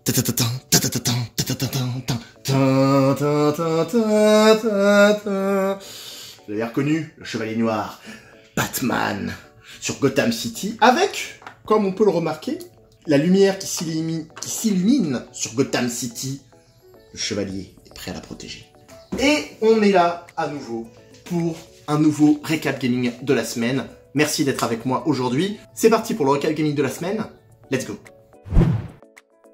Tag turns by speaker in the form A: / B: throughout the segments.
A: Vous avez reconnu le Chevalier Noir, Batman, sur Gotham City, avec, comme on peut le remarquer, la lumière qui s'illumine sur Gotham City. Le Chevalier est prêt à la protéger. Et on est là, à nouveau, pour un nouveau récap gaming de la semaine. Merci d'être avec moi aujourd'hui. C'est parti pour le récap gaming de la semaine. Let's go.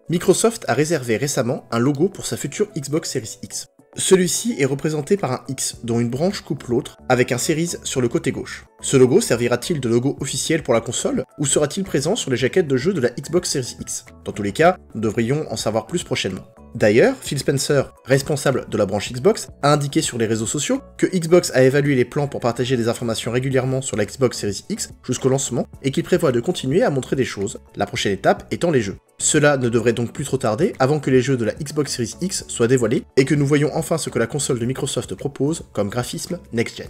A: Microsoft a réservé récemment un logo pour sa future Xbox Series X. Celui-ci est représenté par un X dont une branche coupe l'autre avec un Series sur le côté gauche. Ce logo servira-t-il de logo officiel pour la console ou sera-t-il présent sur les jaquettes de jeux de la Xbox Series X? Dans tous les cas, nous devrions en savoir plus prochainement. D'ailleurs, Phil Spencer, responsable de la branche Xbox, a indiqué sur les réseaux sociaux que Xbox a évalué les plans pour partager des informations régulièrement sur la Xbox Series X jusqu'au lancement et qu'il prévoit de continuer à montrer des choses, la prochaine étape étant les jeux. Cela ne devrait donc plus trop tarder avant que les jeux de la Xbox Series X soient dévoilés et que nous voyons enfin ce que la console de Microsoft propose comme graphisme next-gen.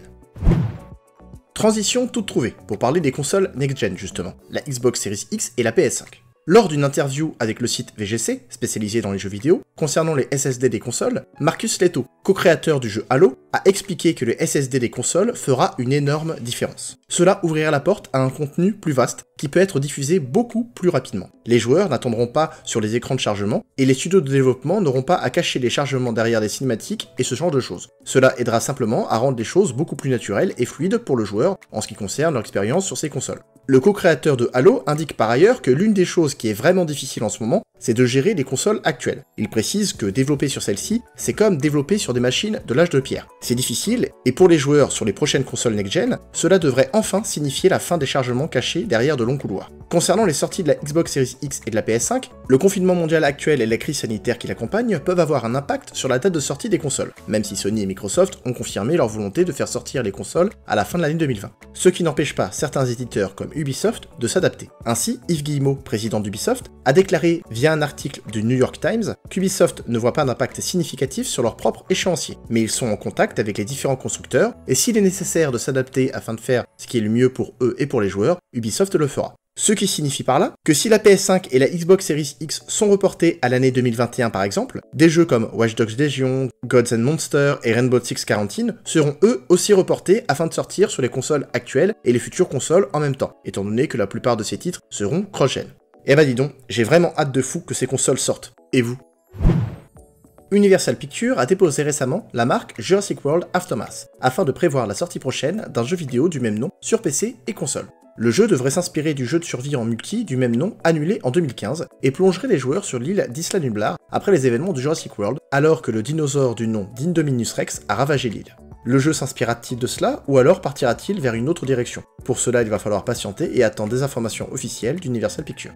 A: Transition toute trouvée pour parler des consoles next-gen justement, la Xbox Series X et la PS5. Lors d'une interview avec le site VGC, spécialisé dans les jeux vidéo, concernant les SSD des consoles, Marcus Lehto, co-créateur du jeu Halo, a expliqué que le SSD des consoles fera une énorme différence. Cela ouvrira la porte à un contenu plus vaste, qui peut être diffusé beaucoup plus rapidement. Les joueurs n'attendront pas sur les écrans de chargement, et les studios de développement n'auront pas à cacher les chargements derrière des cinématiques et ce genre de choses. Cela aidera simplement à rendre les choses beaucoup plus naturelles et fluides pour le joueur en ce qui concerne leur expérience sur ces consoles. Le co-créateur de Halo indique par ailleurs que l'une des choses qui est vraiment difficile en ce moment, c'est de gérer les consoles actuelles. Il précise que développer sur celles-ci, c'est comme développer sur des machines de l'âge de pierre. C'est difficile, et pour les joueurs sur les prochaines consoles next-gen, cela devrait enfin signifier la fin des chargements cachés derrière de longs couloirs. Concernant les sorties de la Xbox Series X et de la PS5, le confinement mondial actuel et la crise sanitaire qui l'accompagne peuvent avoir un impact sur la date de sortie des consoles, même si Sony et Microsoft ont confirmé leur volonté de faire sortir les consoles à la fin de l'année 2020. Ce qui n'empêche pas certains éditeurs comme Ubisoft de s'adapter. Ainsi, Yves Guillemot, président d'Ubisoft, a déclaré via un article du New York Times qu'Ubisoft ne voit pas d'impact significatif sur leur propre échéancier, mais ils sont en contact avec les différents constructeurs, et s'il est nécessaire de s'adapter afin de faire ce qui est le mieux pour eux et pour les joueurs, Ubisoft le fera. Ce qui signifie par là que si la PS5 et la Xbox Series X sont reportées à l'année 2021 par exemple, des jeux comme Watch Dogs Legion, Gods and Monsters et Rainbow Six Quarantine seront eux aussi reportés afin de sortir sur les consoles actuelles et les futures consoles en même temps, étant donné que la plupart de ces titres seront cross-gen. Eh bah dis donc, j'ai vraiment hâte de fou que ces consoles sortent. Et vous? Universal Pictures a déposé récemment la marque Jurassic World Aftermath, afin de prévoir la sortie prochaine d'un jeu vidéo du même nom sur PC et console. Le jeu devrait s'inspirer du jeu de survie en multi du même nom annulé en 2015 et plongerait les joueurs sur l'île d'Isla Nublar après les événements de Jurassic World, alors que le dinosaure du nom d'Indominus Rex a ravagé l'île. Le jeu s'inspirera-t-il de cela ou alors partira-t-il vers une autre direction? Pour cela, il va falloir patienter et attendre des informations officielles d'Universal Pictures.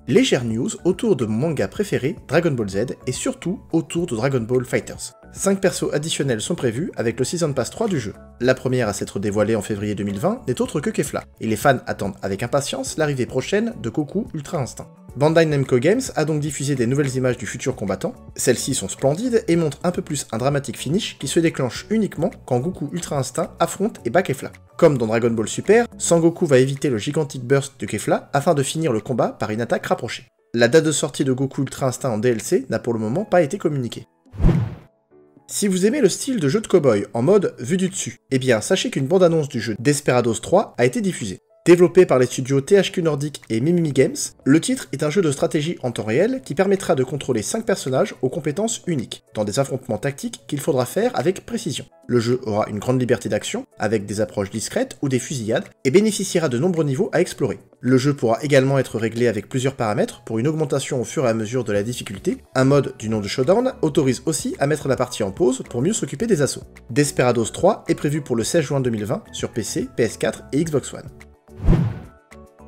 A: Légère news autour de mon manga préféré, Dragon Ball Z, et surtout autour de Dragon Ball Fighters. 5 persos additionnels sont prévus avec le Season Pass 3 du jeu. La première à s'être dévoilée en février 2020 n'est autre que Kefla, et les fans attendent avec impatience l'arrivée prochaine de Goku Ultra Instinct. Bandai Namco Games a donc diffusé des nouvelles images du futur combattant. Celles-ci sont splendides et montrent un peu plus un dramatique finish qui se déclenche uniquement quand Goku Ultra Instinct affronte et bat Kefla. Comme dans Dragon Ball Super, Sangoku va éviter le gigantic burst de Kefla afin de finir le combat par une attaque rapprochée. La date de sortie de Goku Ultra Instinct en DLC n'a pour le moment pas été communiquée. Si vous aimez le style de jeu de cow-boy en mode vue du dessus, eh bien sachez qu'une bande-annonce du jeu Desperados 3 a été diffusée. Développé par les studios THQ Nordic et Mimimi Games, le titre est un jeu de stratégie en temps réel qui permettra de contrôler 5 personnages aux compétences uniques, dans des affrontements tactiques qu'il faudra faire avec précision. Le jeu aura une grande liberté d'action, avec des approches discrètes ou des fusillades, et bénéficiera de nombreux niveaux à explorer. Le jeu pourra également être réglé avec plusieurs paramètres pour une augmentation au fur et à mesure de la difficulté. Un mode du nom de Showdown autorise aussi à mettre la partie en pause pour mieux s'occuper des assauts. Desperados 3 est prévu pour le 16 juin 2020 sur PC, PS4 et Xbox One.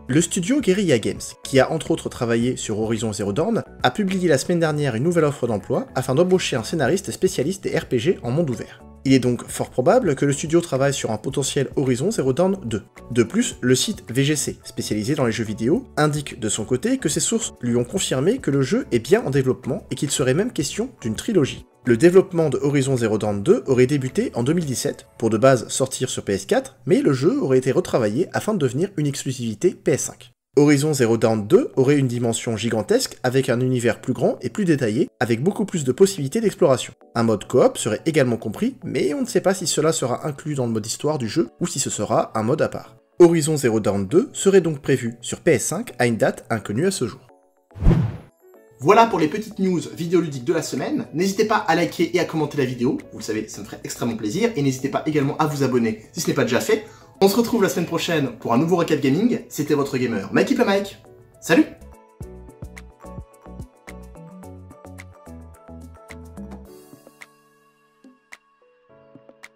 A: Le studio Guerrilla Games, qui a entre autres travaillé sur Horizon Zero Dawn, a publié la semaine dernière une nouvelle offre d'emploi afin d'embaucher un scénariste spécialiste des RPG en monde ouvert. Il est donc fort probable que le studio travaille sur un potentiel Horizon Zero Dawn 2. De plus, le site VGC, spécialisé dans les jeux vidéo, indique de son côté que ses sources lui ont confirmé que le jeu est bien en développement et qu'il serait même question d'une trilogie. Le développement de Horizon Zero Dawn 2 aurait débuté en 2017, pour de base sortir sur PS4, mais le jeu aurait été retravaillé afin de devenir une exclusivité PS5. Horizon Zero Dawn 2 aurait une dimension gigantesque avec un univers plus grand et plus détaillé, avec beaucoup plus de possibilités d'exploration. Un mode coop serait également compris, mais on ne sait pas si cela sera inclus dans le mode histoire du jeu ou si ce sera un mode à part. Horizon Zero Dawn 2 serait donc prévu sur PS5 à une date inconnue à ce jour. Voilà pour les petites news vidéoludiques de la semaine. N'hésitez pas à liker et à commenter la vidéo, vous le savez, ça me ferait extrêmement plaisir, et n'hésitez pas également à vous abonner si ce n'est pas déjà fait. On se retrouve la semaine prochaine pour un nouveau recap gaming. C'était votre gamer Mike. Salut!